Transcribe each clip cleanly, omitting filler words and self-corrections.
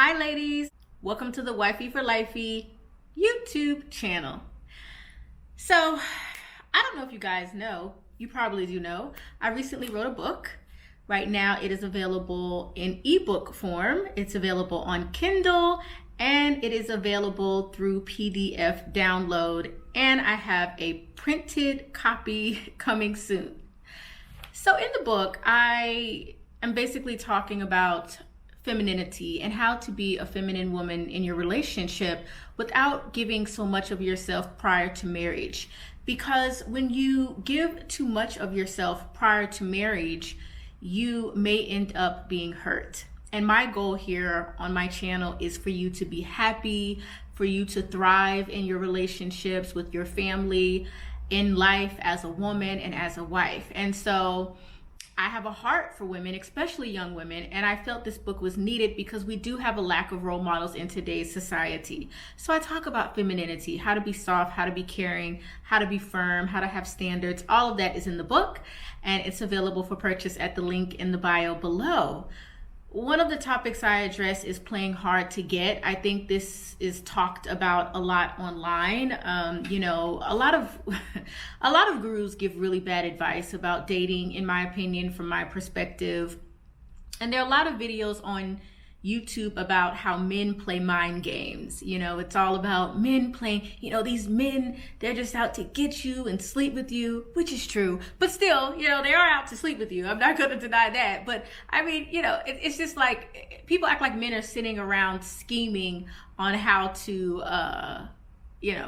Hi ladies, welcome to the Wifey for Lifey YouTube channel. So, I don't know if you guys know, you probably do know, I recently wrote a book. Right now it is available in ebook form. It's available on Kindle and it is available through PDF download, and I have a printed copy coming soon. So in the book, I am basically talking about femininity and how to be a feminine woman in your relationship without giving so much of yourself prior to marriage. Because when you give too much of yourself prior to marriage, you may end up being hurt. And my goal here on my channel is for you to be happy, for you to thrive in your relationships with your family, in life as a woman and as a wife. And so I have a heart for women, especially young women, and I felt this book was needed because we do have a lack of role models in today's society. So I talk about femininity, how to be soft, how to be caring, how to be firm, how to have standards. All of that is in the book, and it's available for purchase at the link in the bio below. One of the topics I address is playing hard to get. I think this is talked about a lot online. A lot of gurus give really bad advice about dating, in my opinion, from my perspective. And there are a lot of videos on YouTube about how men play mind games. It's all about men playing, these men, they're just out to get you and sleep with you, which is true. But still, they are out to sleep with you. I'm not going to deny that. But I mean, it's just like people act like men are sitting around scheming on how to,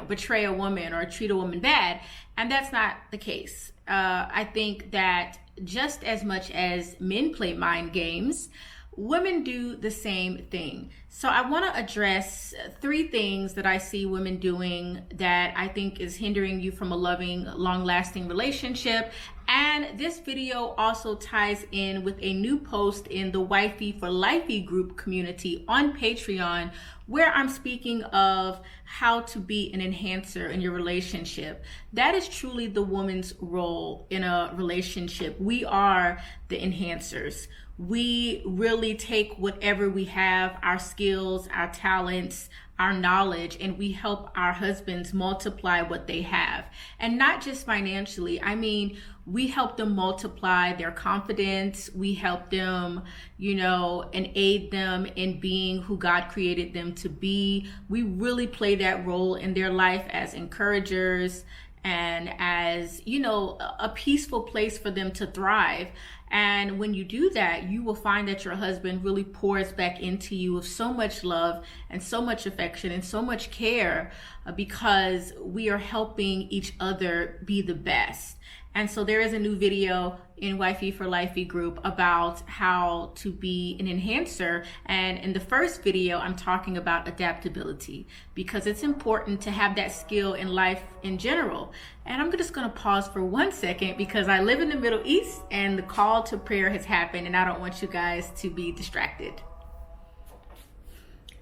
betray a woman or treat a woman bad. And that's not the case. I think that just as much as men play mind games, women do the same thing. So I want to address 3 things that I see women doing that I think is hindering you from a loving, long-lasting relationship. And this video also ties in with a new post in the Wifey for Lifey group community on Patreon, where I'm speaking of how to be an enhancer in your relationship. That is truly the woman's role in a relationship. We are the enhancers. We really take whatever we have, our skills, our talents, our knowledge, and we help our husbands multiply what they have. And not just financially. I mean, we help them multiply their confidence. We help them, and aid them in being who God created them to be. We really play that role in their life as encouragers and as, a peaceful place for them to thrive. And when you do that, you will find that your husband really pours back into you with so much love and so much affection and so much care because we are helping each other be the best. And so there is a new video in Wifey for Lifey group about how to be an enhancer. And in the first video, I'm talking about adaptability because it's important to have that skill in life in general. And I'm just going to pause for 1 second because I live in the Middle East and the call to prayer has happened and I don't want you guys to be distracted.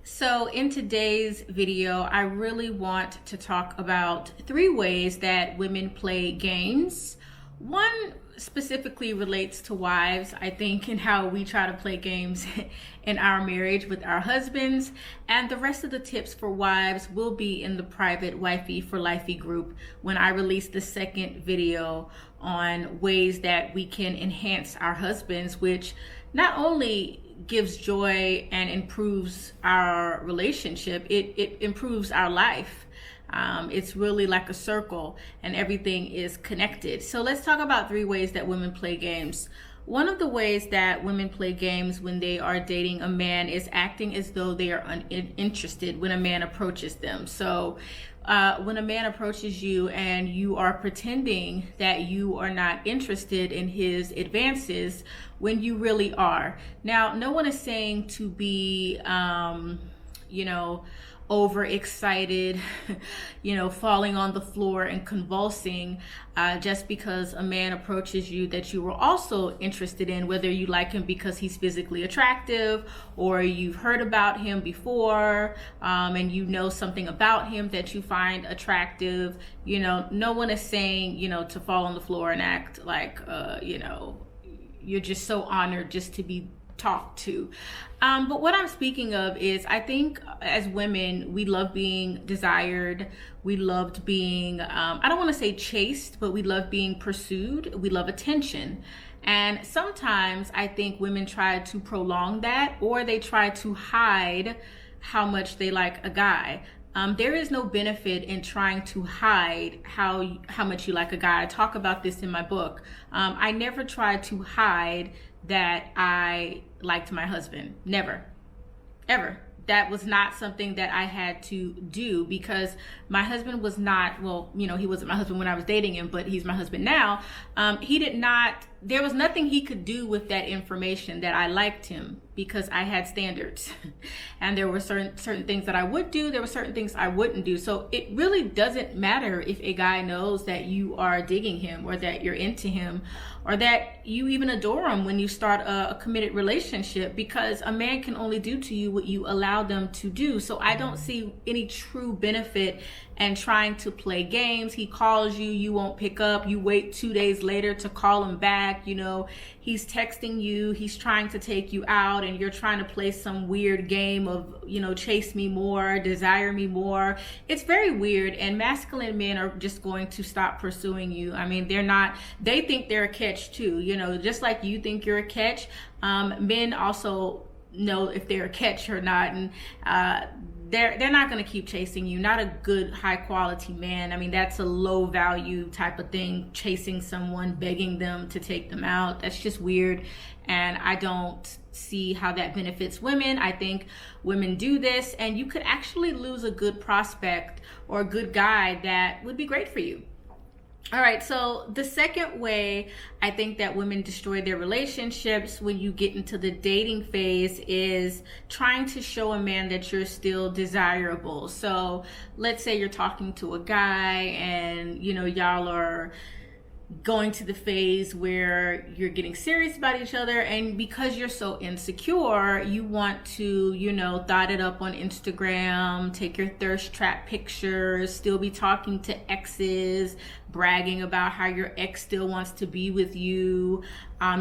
So in today's video, I really want to talk about 3 ways that women play games. One specifically relates to wives, I think, and how we try to play games in our marriage with our husbands. And the rest of the tips for wives will be in the private Wifey for Lifey group when I release the second video on ways that we can enhance our husbands, which not only gives joy and improves our relationship, it improves our life. It's really like a circle and everything is connected. So let's talk about 3 ways that women play games. One of the ways that women play games when they are dating a man is acting as though they are uninterested when a man approaches them. So when a man approaches you and you are pretending that you are not interested in his advances when you really are. Now, no one is saying to be, overexcited, falling on the floor and convulsing just because a man approaches you that you were also interested in, whether you like him because he's physically attractive or you've heard about him before and something about him that you find attractive. No one is saying, to fall on the floor and act like, you're just so honored just to be talked to. But what I'm speaking of is, I think as women, we love being desired. We loved being, I don't want to say chased, but we love being pursued. We love attention. And sometimes I think women try to prolong that, or they try to hide how much they like a guy. There is no benefit in trying to hide how much you like a guy. I talk about this in my book. I never tried to hide that I liked my husband. Never, ever. That was not something that I had to do, because my husband was not, well, you know, he wasn't my husband when I was dating him, but he's my husband now. There was nothing he could do with that information that I liked him, because I had standards. And there were certain things that I would do. There were certain things I wouldn't do. So it really doesn't matter if a guy knows that you are digging him, or that you're into him, or that you even adore him when you start a committed relationship, because a man can only do to you what you allow them to do. So I don't see any true benefit in trying to play games. He calls you, you won't pick up. You wait 2 days later to call him back. You know, he's texting you, he's trying to take you out, and you're trying to play some weird game of, you know, chase me more, desire me more. It's very weird, and masculine men are just going to stop pursuing you. I mean, they think they're a catch too, you know, just like you think you're a catch. Men also know if they're a catch or not, and they're not going to keep chasing you. Not a good high quality man. I mean, that's a low value type of thing, chasing someone, begging them to take them out. That's just weird, and I don't see how that benefits women. I think women do this, and you could actually lose a good prospect or a good guy that would be great for you. All right, so the second way I think that women destroy their relationships when you get into the dating phase is trying to show a man that you're still desirable. So let's say you're talking to a guy, and, you know, y'all are going to the phase where you're getting serious about each other, and because you're so insecure, you want to, you know, thought it up on Instagram, take your thirst trap pictures, still be talking to exes, bragging about how your ex still wants to be with you,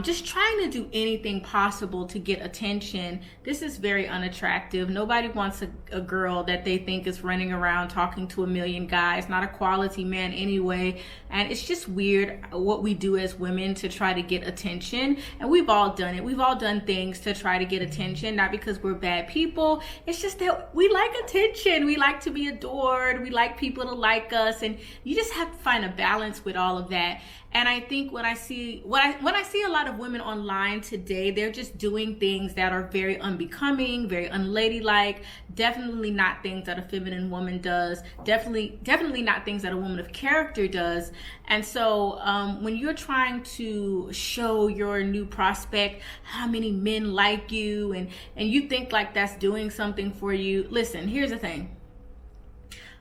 just trying to do anything possible to get attention. This is very unattractive. Nobody wants a girl that they think is running around talking to a million guys, not a quality man anyway. And it's just weird what we do as women to try to get attention. And we've all done it. We've all done things to try to get attention, not because we're bad people. It's just that we like attention. We like to be adored. We like people to like us. And you just have to find a balance with all of that. And I think when I see a lot of women online today, they're just doing things that are very unbecoming, very unladylike, definitely not things that a feminine woman does, definitely not things that a woman of character does. And so when you're trying to show your new prospect how many men like you, and you think like that's doing something for you, listen, here's the thing.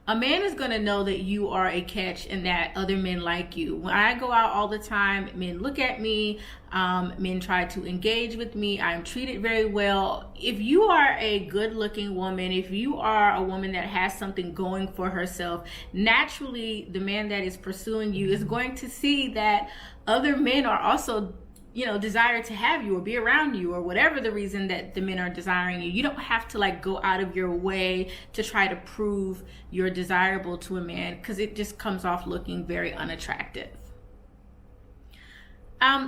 A man is going to know that you are a catch and that other men like you. When I go out all the time, men look at me, men try to engage with me, I'm treated very well. If you are a good looking woman, if you are a woman that has something going for herself, naturally the man that is pursuing you is going to see that other men are also, you know, desire to have you or be around you, or whatever the reason that the men are desiring you. You don't have to like go out of your way to try to prove you're desirable to a man, because it just comes off looking very unattractive.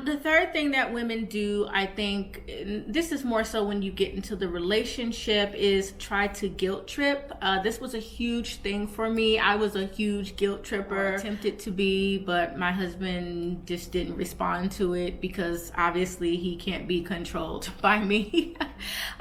The third thing that women do, I think, this is more so when you get into the relationship, is try to guilt trip. This was a huge thing for me. I was a huge guilt tripper, attempted to be, but my husband just didn't respond to it, because obviously he can't be controlled by me.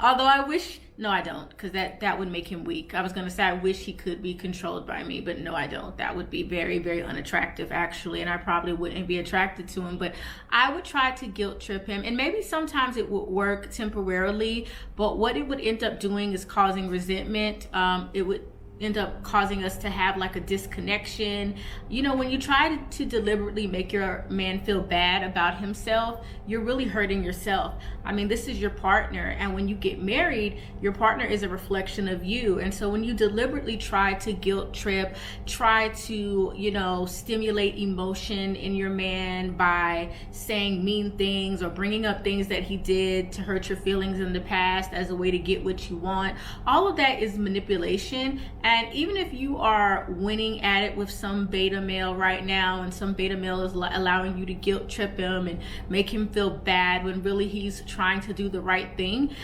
Although I wish, no, I don't, because that would make him weak. I was going to say I wish he could be controlled by me, but no, I don't. That would be very, very unattractive, actually, and I probably wouldn't be attracted to him. But I would try to guilt trip him, and maybe sometimes it would work temporarily, but what it would end up doing is causing resentment. It would end up causing us to have like a disconnection. You know, when you try to deliberately make your man feel bad about himself, you're really hurting yourself. I mean, this is your partner, and when you get married, your partner is a reflection of you. And so when you deliberately try to guilt trip, try to, you know, stimulate emotion in your man by saying mean things or bringing up things that he did to hurt your feelings in the past as a way to get what you want, all of that is manipulation. And even if you are winning at it with some beta male right now, and some beta male is allowing you to guilt trip him and make him feel bad when really he's trying to do the right thing,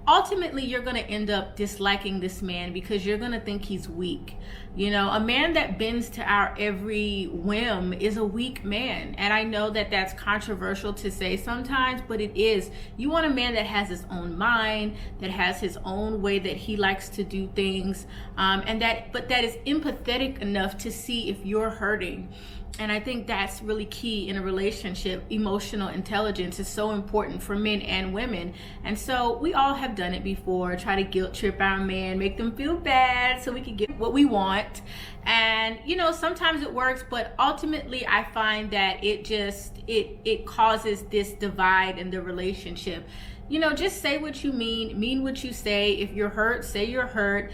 ultimately you're going to end up disliking this man because you're going to think he's weak. You know, a man that bends to our every whim is a weak man. And I know that that's controversial to say sometimes, but it is. You want a man that has his own mind, that has his own way that he likes to do things, but that is empathetic enough to see if you're hurting. And I think that's really key in a relationship. Emotional intelligence is so important for men and women. And so we all have done it before, try to guilt trip our man, make them feel bad so we can get what we want. And, you know, sometimes it works, but ultimately I find that it causes this divide in the relationship. You know, just say what you mean what you say. If you're hurt, say you're hurt.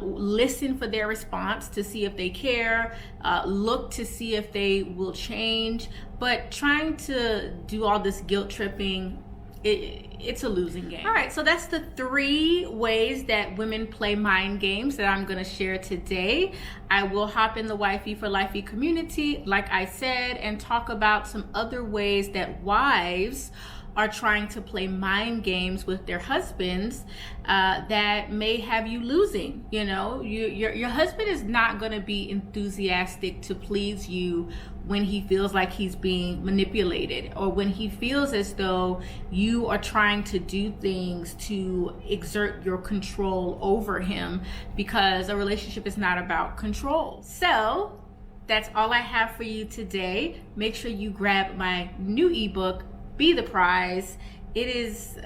Listen for their response to see if they care. Look to see if they will change. But trying to do all this guilt tripping, it's a losing game. All right, so that's the 3 ways that women play mind games that I'm gonna share today. I will hop in the Wifey for Lifey community, like I said, and talk about some other ways that wives are trying to play mind games with their husbands that may have you losing. You know, your husband is not going to be enthusiastic to please you when he feels like he's being manipulated, or when he feels as though you are trying to do things to exert your control over him, because a relationship is not about control. So that's all I have for you today. Make sure you grab my new ebook, Be the Prize. It is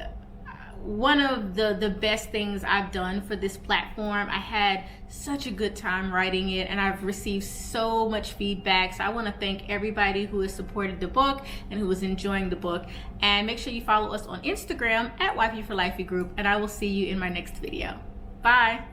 one of the best things I've done for this platform. I had such a good time writing it, and I've received so much feedback. So I want to thank everybody who has supported the book and who is enjoying the book. And make sure you follow us on Instagram at Wifey for Lifey Group, and I will see you in my next video. Bye.